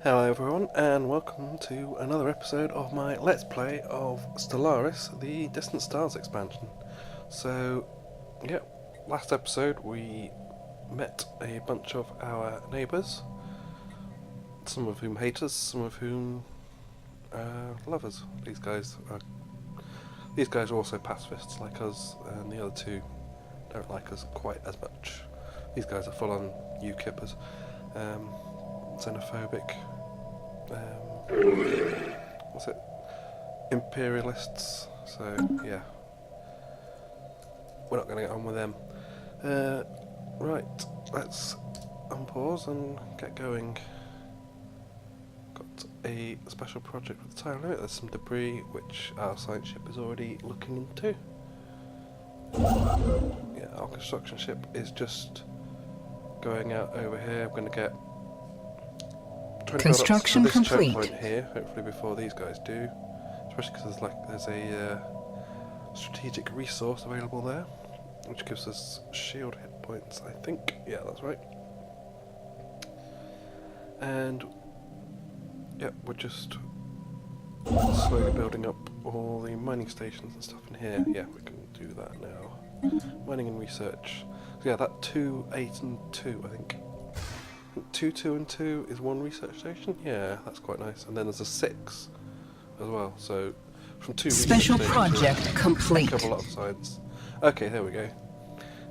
Hello everyone, and welcome to another episode of my Let's Play of Stellaris, the Distant Stars expansion. So, yeah, last episode we met a bunch of our neighbours, some of whom hate us, some of whom love us. These guys are also pacifists like us, and the other two don't like us quite as much. These guys are full-on UKIPers, xenophobic. What's it? Imperialists. So yeah, we're not going to get on with them. Right, let's unpause and get going. Got a special project with the time limit. There's some debris which our science ship is already looking into. Yeah, our construction ship is just going out over here. We're going to get construction this complete. Choke point here, hopefully before these guys do, especially because there's a strategic resource available there, which gives us shield hit points. I think, yeah, that's right. And yeah, we're just slowly building up all the mining stations and stuff in here. Yeah, we can do that now. Mining and research. So yeah, that 2, 8, and 2, I think. 2, 2, and 2 is one research station. Yeah, that's quite nice. And then there's a 6 as well. So from 2 special research project stations, complete. Cover a lot of science. Okay, there we go.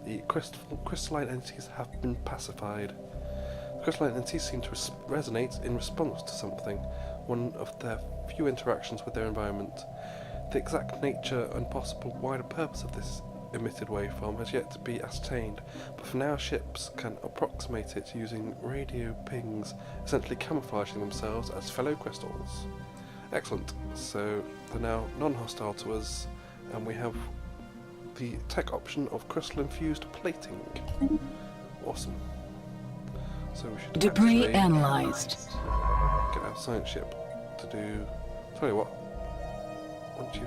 The crystalline entities have been pacified. The crystalline entities seem to resonate in response to something. One of their few interactions with their environment. The exact nature and possible wider purpose of this emitted waveform has yet to be ascertained, but for now ships can approximate it using radio pings, essentially camouflaging themselves as fellow crystals. Excellent, so they're now non-hostile to us, and we have the tech option of crystal-infused plating. Awesome. So we should debris analyzed. Get our science ship to do... Tell you what, once you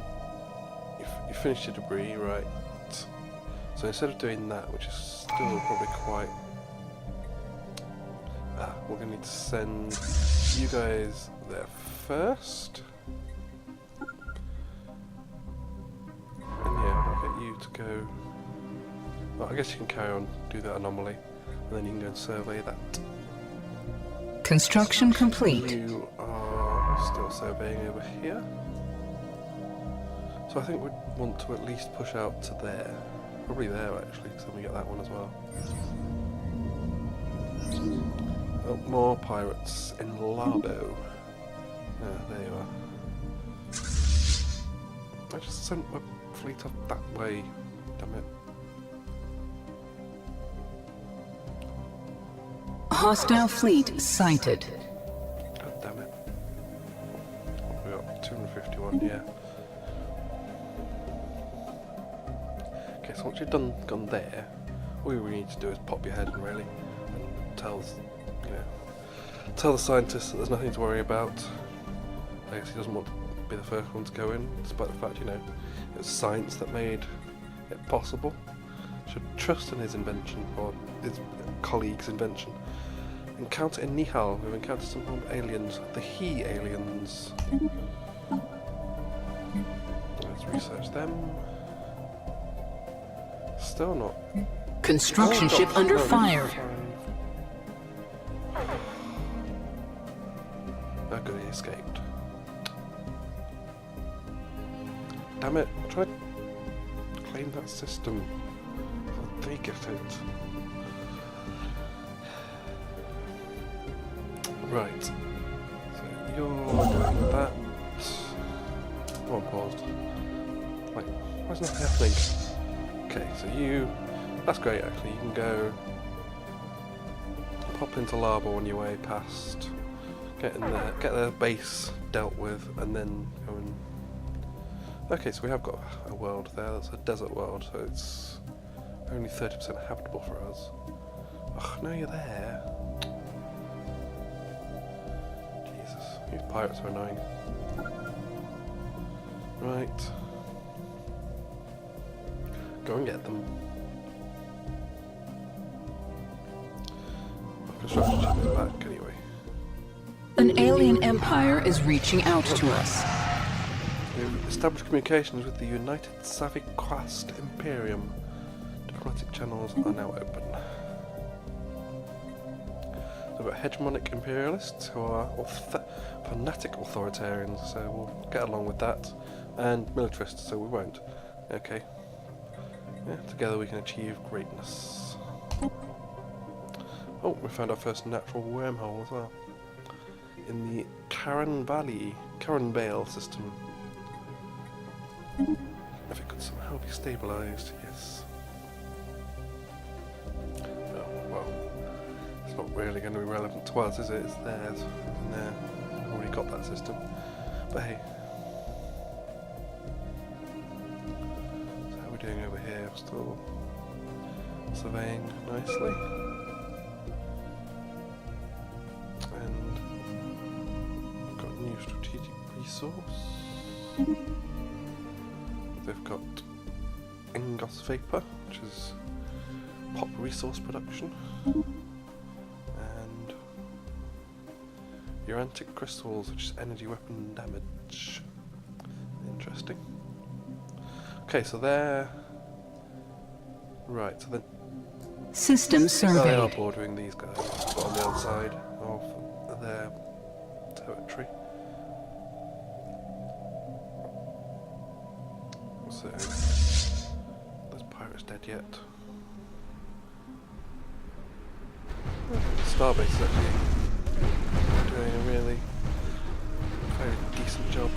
finish your debris, right, so instead of doing that, which is still probably quite... we're going to need to send you guys there first. And yeah, we'll get you to go... Well, I guess you can carry on, do that anomaly, and then you can go and survey that. Construction complete. You are still surveying over here. So I think we'd want to at least push out to there. Probably there actually, because then we get that one as well. Oh, more pirates in Larbo. Yeah, there you are. I just sent my fleet off that way, damn it. Hostile fleet sighted. God damn it. We got 251, yeah. Okay, so once you've gone there, all you really need to do is pop your head in, really, and tell the scientists that there's nothing to worry about. I guess he doesn't want to be the first one to go in, despite the fact, it's science that made it possible. Should trust in his invention, or his colleague's invention. Encounter in Nihal, we've encountered some aliens, the He aliens. Let's research them. Still not. Construction ship under fire. Oh good, he escaped. Damn it, try to claim that system before they get it. Right. So you're doing that. Oh, I'm paused. Wait, why is nothing happening? Okay, so that's great actually, you can go pop into Larbo on your way past, get in there, get their base dealt with, and then go and... Okay, so we have got a world there, that's a desert world, so it's only 30% habitable for us. Ugh, no, you're there. Jesus, these pirates are annoying. Right. Go and get them. Our construction ship is back anyway. An alien empire is reaching out to us. We've established communications with the United Savicquast Imperium. Diplomatic channels are now open. So we've got hegemonic imperialists who are fanatic authoritarians, so we'll get along with that. And militarists, so we won't. Okay. Yeah, together we can achieve greatness. Oh, we found our first natural wormhole as well. In the Karen Vale system. If it could somehow be stabilised, yes. Oh, well, it's not really going to be relevant to us, is it? It's theirs. And they've already got that system. But hey. So how are we doing over here? Still surveying nicely. And got a new strategic resource. They've got Engos Vapor, which is pop resource production, and Urantic Crystals, which is energy weapon damage. Interesting. Okay, so they're... Right, so then... System surveyed. They are bordering these guys, but on the other side of their territory. So, those pirates dead yet? Starbase is actually doing a really very decent job.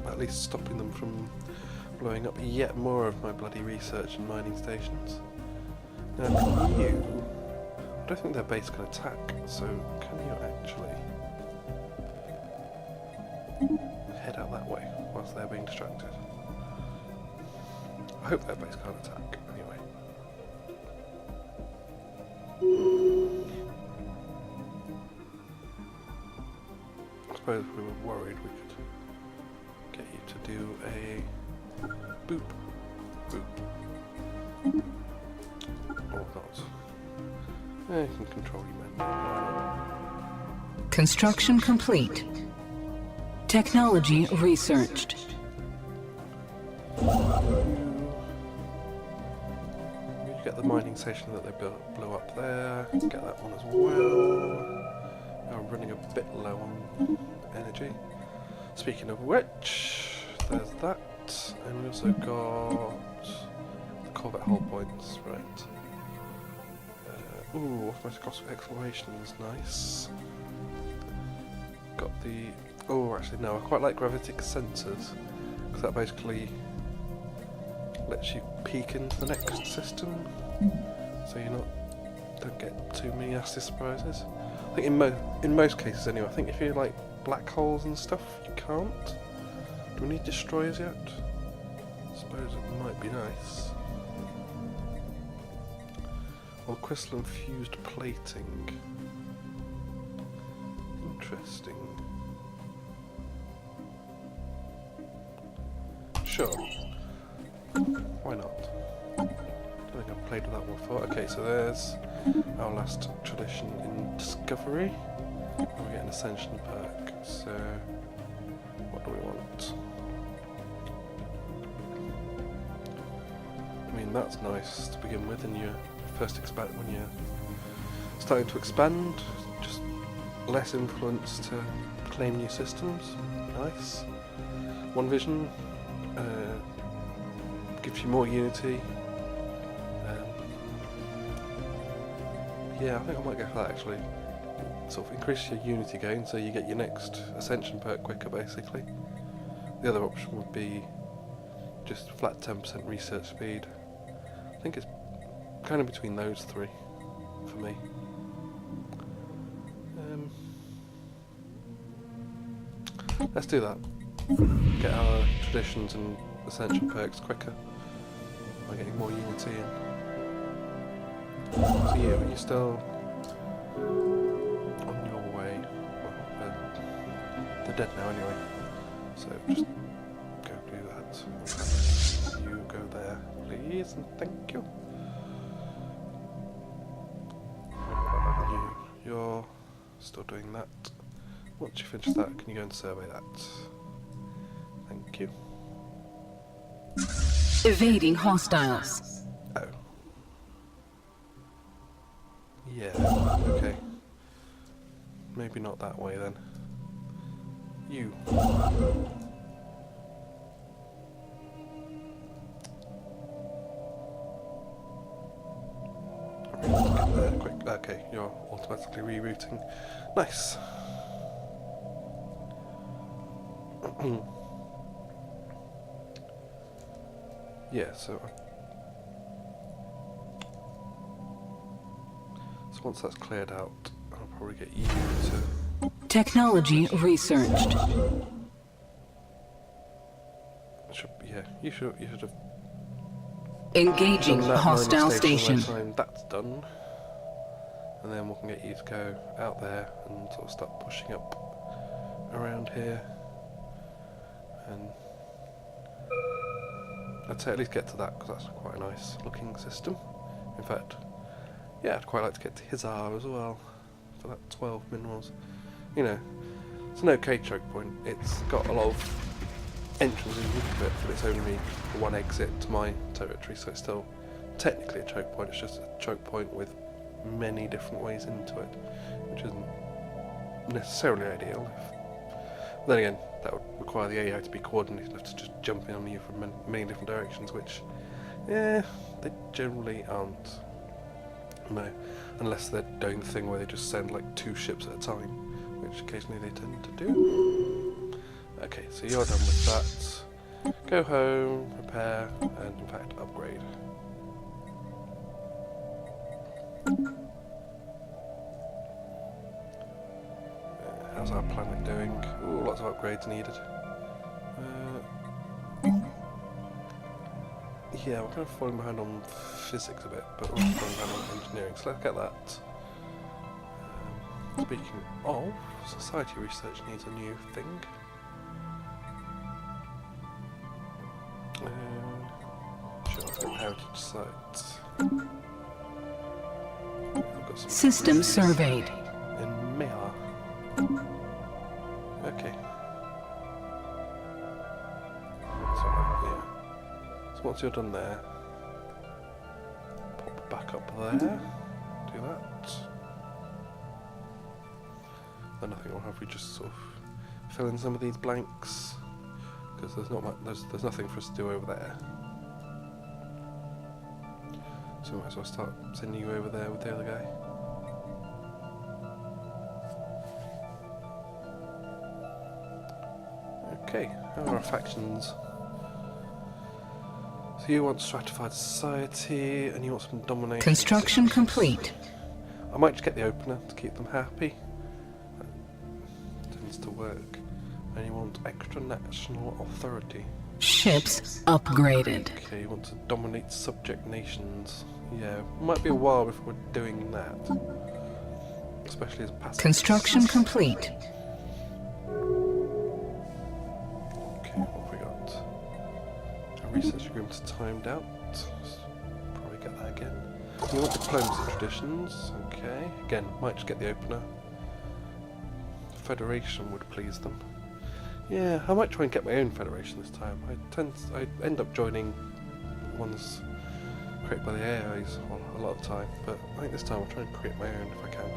At least stopping them from blowing up yet more of my bloody research and mining stations. Now, can you... I don't think their base can attack, so can you actually... head out that way whilst they're being distracted? I hope their base can't attack, anyway. I suppose if we were worried we could get you to do a boop, boop. Or not. Yeah, you can control your men. Construction complete. Technology researched. You get the mining station that they blew up there, get that one as well. Now we're running a bit low on energy. Speaking of which, there's that, and we also got the Corvette hull points, right. Ooh, automatic exploration is nice. Got the... Oh, actually no, I quite like gravitic sensors, because that basically lets you peek into the next system, so you don't get too many nasty surprises. I think in most cases anyway, I think if you like black holes and stuff, you can't. Do we need destroyers yet? I suppose it might be nice. Well, crystalline fused plating. Interesting. Sure. Why not? I don't think I've played with that one before. Okay, so there's our last tradition in Discovery. And we get an Ascension perk. So, what do we want? I mean, that's nice to begin with, and you first expect when you're starting to expand, just less influence to claim new systems. Nice. One Vision gives you more unity. Yeah, I think I might go for that actually. Sort of increase your unity gain, so you get your next Ascension perk quicker basically. The other option would be just flat 10% research speed. I think it's kind of between those three for me. Let's do that. Get our traditions and Ascension perks quicker by getting more unity in. So you're still on your way. Well, they're dead now anyway, so just go do that. You go there, please, and thank you. still doing that. Once you finish that, can you go and survey that? Thank you. Evading hostiles. Oh. Yeah, okay. Maybe not that way then. You. Get there quick. Okay, you're automatically rerouting. Nice. Yeah, so once that's cleared out, I'll probably get you to... Technology researched. Yeah, you should have... Engaging done that hostile mining station. by the time that's done. And then we can get you to go out there and sort of start pushing up around here. And I'd say at least get to that, because that's quite a nice looking system. In fact, yeah, I'd quite like to get to Hizar as well, for that 12 minerals. You know, it's an okay choke point. It's got a lot of entrances into it, but it's only one exit to my territory, so it's still technically a choke point. It's just a choke point with many different ways into it, which isn't necessarily ideal. Then again, that would require the AI to be coordinated enough to just jump in on you from many different directions, which, yeah, they generally aren't. No, unless they're doing the thing where they just send like 2 ships at a time, which occasionally they tend to do. Okay, so you're done with that. Go home, repair, and in fact upgrade. How's our planet doing? Ooh, lots of upgrades needed. Yeah, we're kind of falling behind on physics a bit, but we're falling behind on engineering, so let's get that. Speaking of, society research needs a new thing. Sure, let's get heritage sites. We've got some System surveyed. in Myrran. Okay. So, yeah. So once you're done there, pop back up there. Do that. Then I think we'll have we just sort of fill in some of these blanks, because there's not much, there's nothing for us to do over there. So we might as well start sending you over there with the other guy. Okay, how are our factions? So you want stratified society, and you want some domination. Construction complete. I might just get the opener to keep them happy. That tends to work. And you want extra national authority. Ships upgraded. Okay, you want to dominate subject nations. Yeah, might be a while before we're doing that. Especially as passive. Construction complete. Okay, what have we got? A research agreement timed out. Probably get that again. You want diplomacy traditions. Okay, again, might just get the opener. Federation would please them. Yeah, I might try and get my own federation this time. I end up joining ones created by the AIs a lot of the time, but I think this time I'll try and create my own if I can.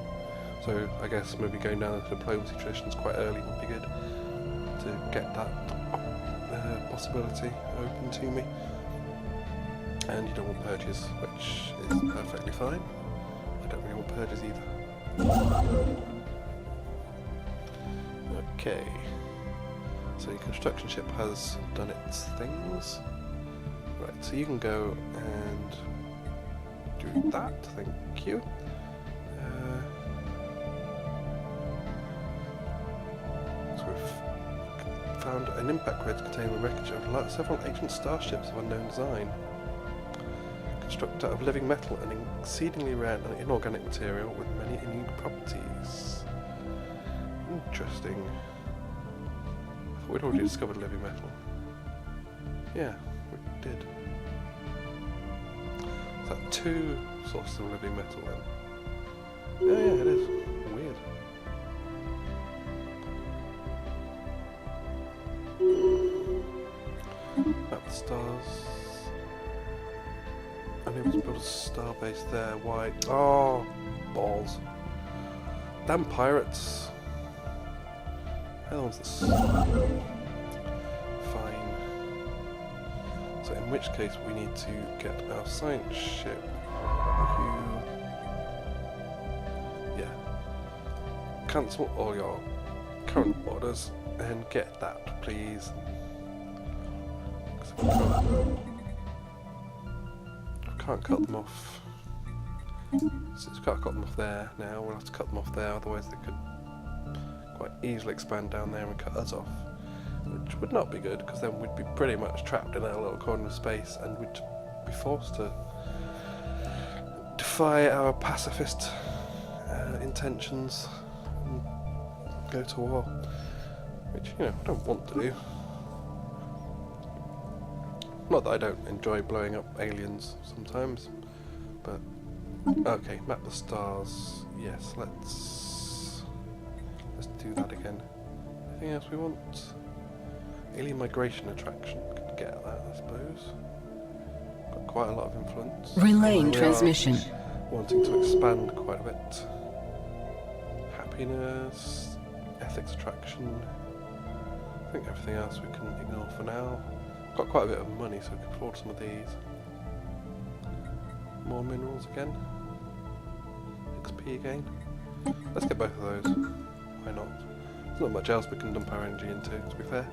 So I guess maybe going down the diplomacy traditions quite early would be good to get that possibility open to me. And you don't want purges, which is perfectly fine. I don't really want purges either. Okay. So your construction ship has done its things. Right, so you can go and do that, thank you. So we've found an impact crater containing the wreckage of several ancient starships of unknown design. Constructed out of living metal and exceedingly rare and inorganic material with many unique properties. Interesting. We'd already discovered living metal. Yeah, we did. Is that 2 sources of living metal then? Yeah, it is. Weird. Map the stars. Unable to build a star base there. Why? Oh, balls. Damn pirates. How long's this? Fine. So in which case we need to get our science ship. Yeah. Cancel all your current orders and get that, please. 'Cause we can't cut them off. Since we can't cut them off there now, we'll have to cut them off there, otherwise they could quite easily expand down there and cut us off. Which would not be good, because then we'd be pretty much trapped in our little corner of space and we'd be forced to defy our pacifist intentions and go to war. Which, you know, I don't want to do. Not that I don't enjoy blowing up aliens sometimes, but... Okay, map the stars. Yes, let's do that again. Anything else we want? Alien migration attraction. Could get that, I suppose. Got quite a lot of influence. Relaying transmission. Wanting to expand quite a bit. Happiness, ethics attraction. I think everything else we can ignore for now. Got quite a bit of money, so we can afford some of these. More minerals again. XP again. Let's get both of those. Why not? There's not much else we can dump our energy into, to be fair.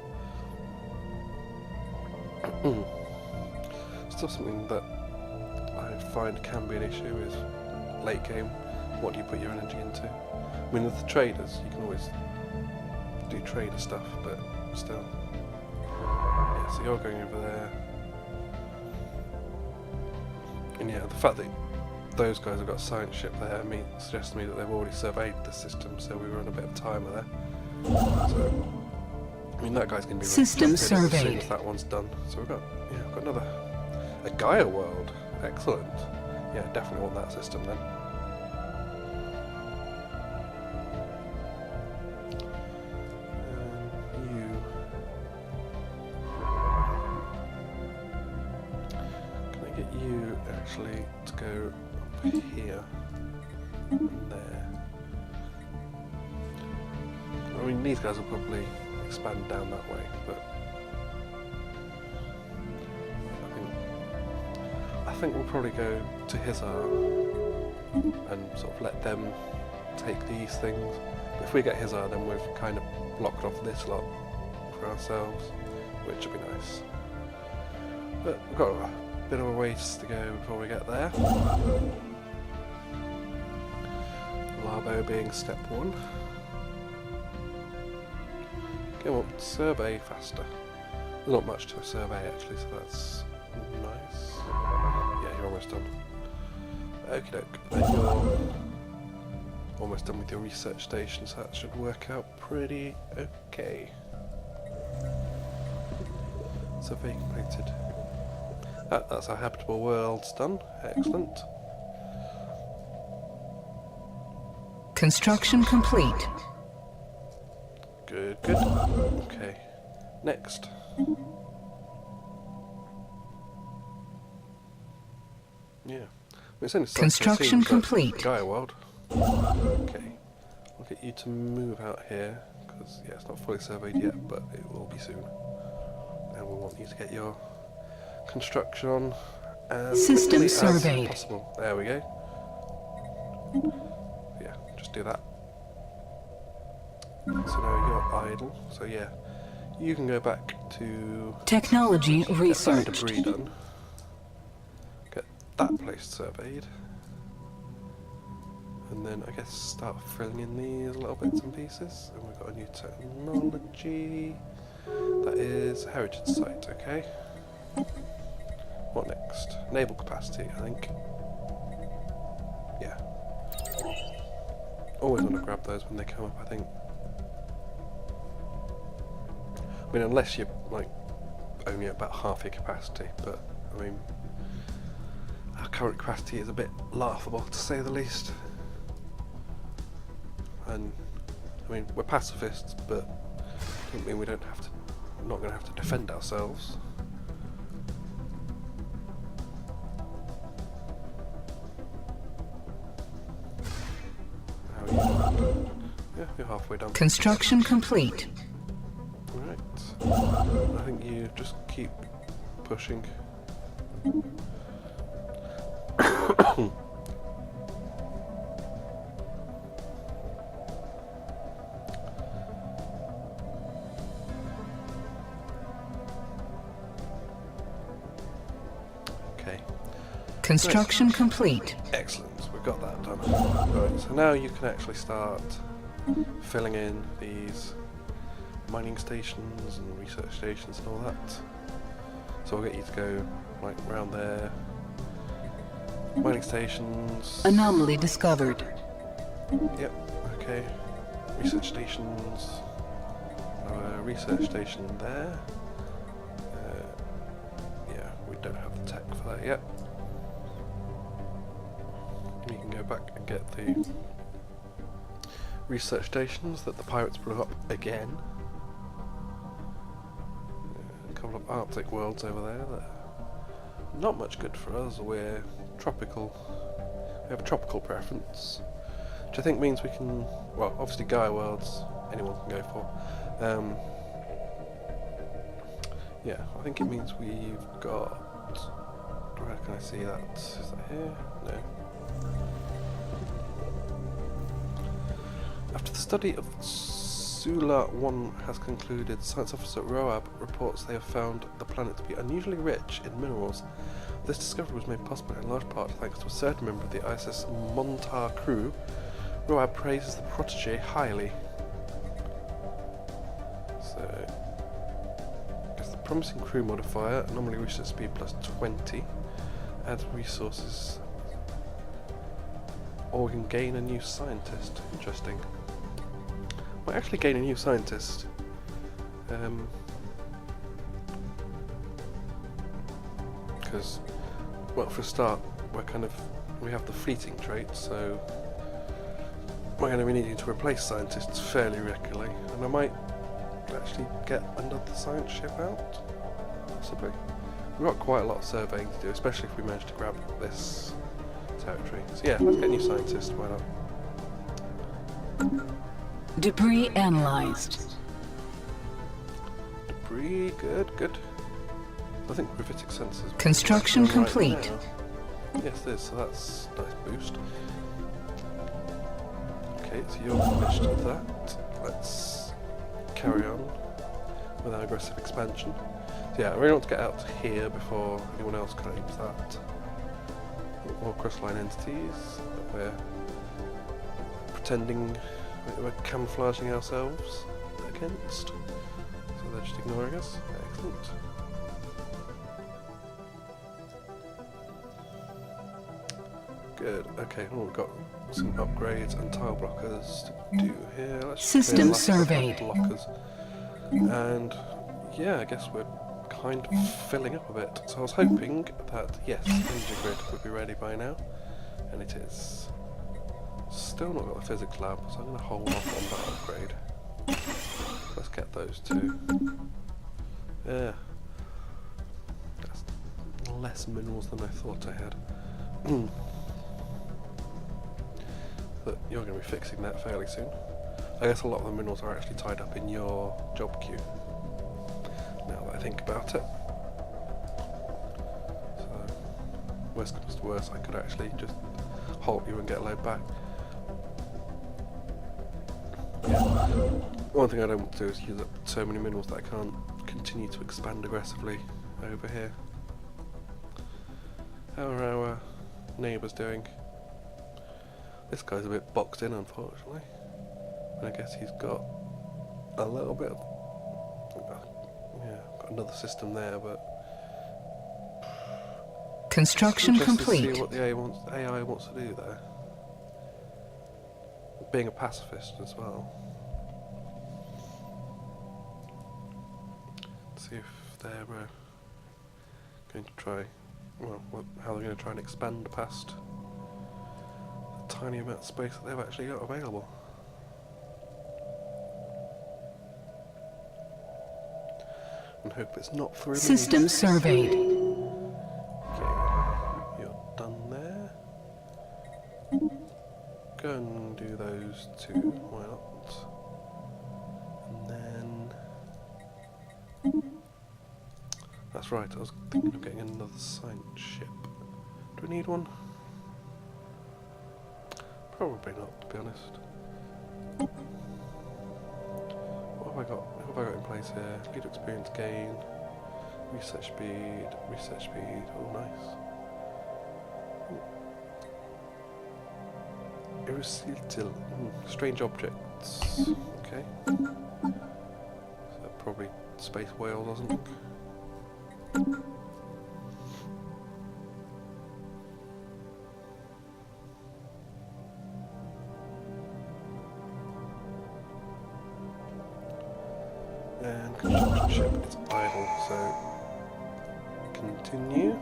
Still something that I find can be an issue is late game. What do you put your energy into? I mean, with the traders, you can always do trader stuff, but still. Yeah, so you're going over there. And yeah, the fact that those guys have got a science ship there suggests to me that they've already surveyed the system, so we were on a bit of timer there. So, I mean, that guy's going to be System surveyed. as soon as that one's done. So we've got another a Gaia world. Excellent. Yeah, definitely want that system then. You actually to go up here and there. I mean, these guys will probably expand down that way, but I think we'll probably go to Hizar and sort of let them take these things. But if we get Hizar, then we've kind of blocked off this lot for ourselves, which would be nice. But we've got a bit of a ways to go before we get there. Labo being step one. Come on, survey faster. There's not much to survey actually, so that's nice. Yeah, you're almost done. Okie doke. Then you're almost done with your research station, so that should work out pretty okay. Survey completed. That's our habitable world's done. Excellent. Construction complete. Good, good. Okay. Next. Yeah. It's only Construction complete. Gaia world. Okay. I'll get you to move out here, because yeah, it's not fully surveyed yet, but it will be soon. And we'll want you to get your construction on as System quickly surveyed. as possible. There we go. Yeah, just do that. So now you're idle. So yeah, you can go back to Technology get that researched. debris done. Get that place surveyed. And then I guess start filling in these little bits and pieces. And we've got a new technology. That is a heritage site, okay. What next? Naval capacity, I think. Yeah. Always want to grab those when they come up, I think. I mean, unless you're like only at about half your capacity, but I mean, our current capacity is a bit laughable to say the least. And I mean, we're pacifists, but I don't mean we don't have to not going to have to defend ourselves. How are you? Yeah, you're halfway done. Construction complete. Right. I think you just keep pushing. Okay. Construction complete. Excellent, we've got that done. Right, so now you can actually start filling in these mining stations and research stations and all that. So I'll get you to go like around there. Mining stations. Anomaly discovered. Yep, okay. Research stations. Research station there. Yeah, we don't have the tech for that yet. You can go back and get the research stations that the pirates blew up again. A couple of Arctic worlds over there that are not much good for us. We're tropical. We have a tropical preference, which I think means we can, well, obviously Gaia worlds anyone can go for. Yeah, I think it means we've got, where can I see that? Is that here? No. After the study of Sula 1 has concluded, Science Officer Roab reports they have found the planet to be unusually rich in minerals. This discovery was made possible in large part thanks to a certain member of the ISS Montar crew. Roab praises the protege highly. So, it's the promising crew modifier, anomaly research speed plus 20, adds resources, or we can gain a new scientist. Interesting. Might actually gain a new scientist. Because, well, for a start, we have the fleeting trait, so we're going to be needing to replace scientists fairly regularly, and I might actually get another science ship out, possibly. We've got quite a lot of surveying to do, especially if we manage to grab this territory. So yeah, let's get a new scientist, why not? Debris analyzed. Debris, good. I think gravitic sensors. Construction right complete. now. Yes, it is, so that's a nice boost. Okay, so you're finished with that. Let's carry on with our aggressive expansion. So yeah, I really want to get out to here before anyone else claims that. More crystalline entities that we're pretending we're camouflaging ourselves against. So they're just ignoring us. Excellent. Good. Okay, well, we've got some upgrades and tile blockers to do here. Let's System just clear the surveyed. blockers. And yeah, I guess we're kind of filling up a bit. So I was hoping that, yes, Energy Grid would be ready by now, and it is. Still not got the physics lab, so I'm going to hold off on that upgrade. Let's get those two. Yeah. That's less minerals than I thought I had. But you're going to be fixing that fairly soon. I guess a lot of the minerals are actually tied up in your job queue, now that I think about it. So, worst comes to worst, I could actually just halt you and get a load back. Yeah. One thing I don't want to do is use up so many minerals that I can't continue to expand aggressively over here. How are our neighbours doing? This guy's a bit boxed in, unfortunately. And I guess he's got a little bit of... yeah, got another system there, but... Construction complete. To see what the AI wants to do there. Being a pacifist as well. See if they're going to try... well, how they're going to try and expand past the tiny amount of space that they've actually got available. and hope it's not for a System surveyed. Okay, you're done there. Go and do those two, why not? And then... That's right, I was thinking of getting another science ship. Do we need one? Probably not, to be honest. What have I got? What have I got in place here? Lead experience gain, research speed, oh nice. Irresistible, strange objects, okay. So probably space whales or something. And construction ship is idle, so continue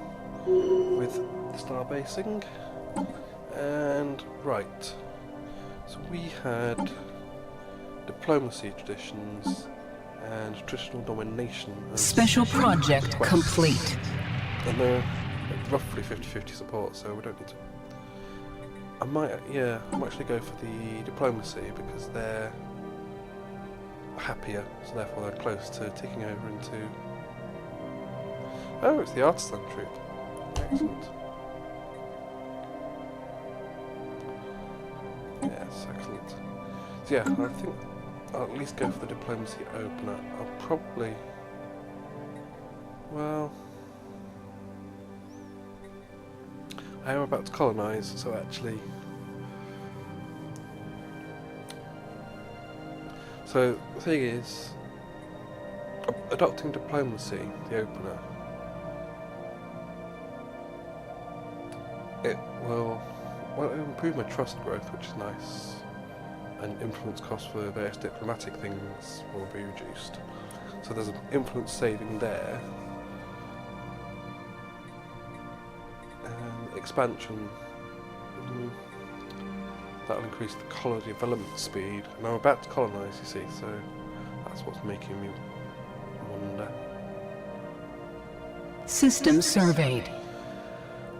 with the star basing. And right, so we had diplomacy traditions and traditional domination. Special project complete. And they're roughly 50-50 support, so we don't need to. I might actually go for the diplomacy because they're happier, so therefore they're close to taking over into... Oh, it's the artisan troop. Excellent. Yes, excellent. So yeah, I think I'll at least go for the diplomacy opener. I'll probably... Well... I am about to colonise, so actually... So, the thing is, adopting diplomacy, the opener, it will improve my trust growth, which is nice, and influence costs for various diplomatic things will be reduced. So there's an influence saving there. And expansion, that'll increase the colony development speed, and I'm about to colonise, you see, so that's what's making me wonder. System surveyed.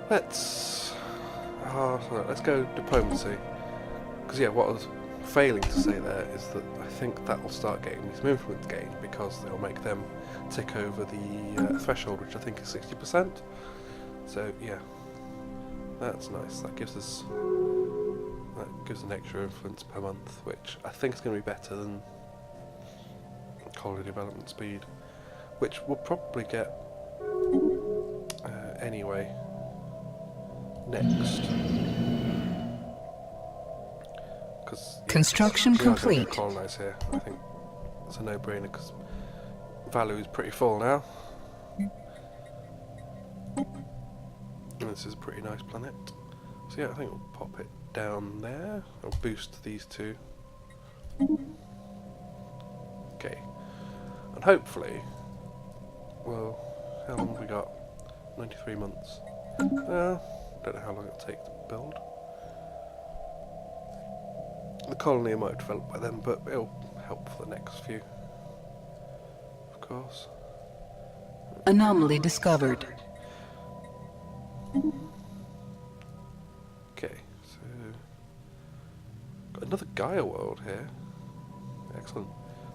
Let's go diplomacy, because yeah, what I was failing to say there is that I think that will start getting me some influence gain, because it'll make them tick over the threshold, which I think is 60%. So yeah, that's nice. That gives us an extra influence per month, which I think is going to be better than colony development speed, which we'll probably get anyway next. Because construction complete. Colonise here. I think it's a no-brainer because value is pretty full now. And this is a pretty nice planet. So yeah, I think we'll pop it down there. I'll boost these two. Okay. And hopefully, well, how long have we got? 93 months. Don't know how long it'll take to build. The colony might have developed by then, but it'll help for the next few, of course. Anomaly discovered. Okay, so got another Gaia world here. Excellent.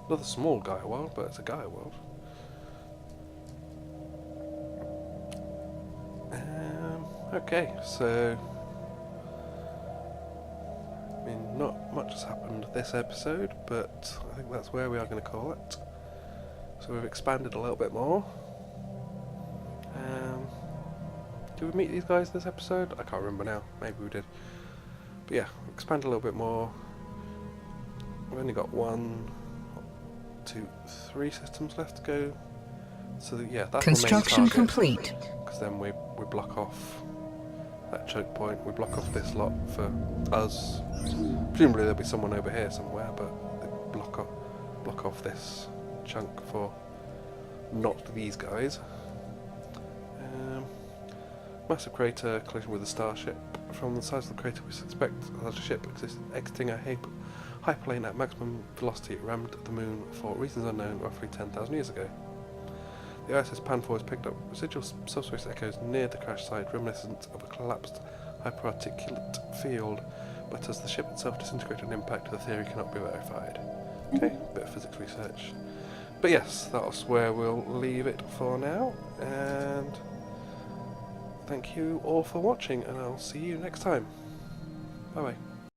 Another small Gaia world, but it's a Gaia world. Okay, so I mean, not much has happened this episode, but I think that's where we are going to call it. So we've expanded a little bit more. Did we meet these guys this episode? I can't remember now. Maybe we did. But yeah, expand a little bit more. We've only got 1, 2, 3 systems left to go. So yeah, that's construction complete. Because then we block off that choke point. We block off this lot for us. Presumably there'll be someone over here somewhere, but they block off this chunk for not these guys. Massive crater collision with a starship. From the size of the crater, we suspect a larger ship exiting a hyperlane at maximum velocity rammed the moon for reasons unknown roughly 10,000 years ago. The ISS Panfor has picked up residual subspace echoes near the crash site, reminiscent of a collapsed hyperarticulate field, but as the ship itself disintegrated on impact, the theory cannot be verified. Okay, bit of physics research. But yes, that's where we'll leave it for now, and thank you all for watching, and I'll see you next time. Bye bye.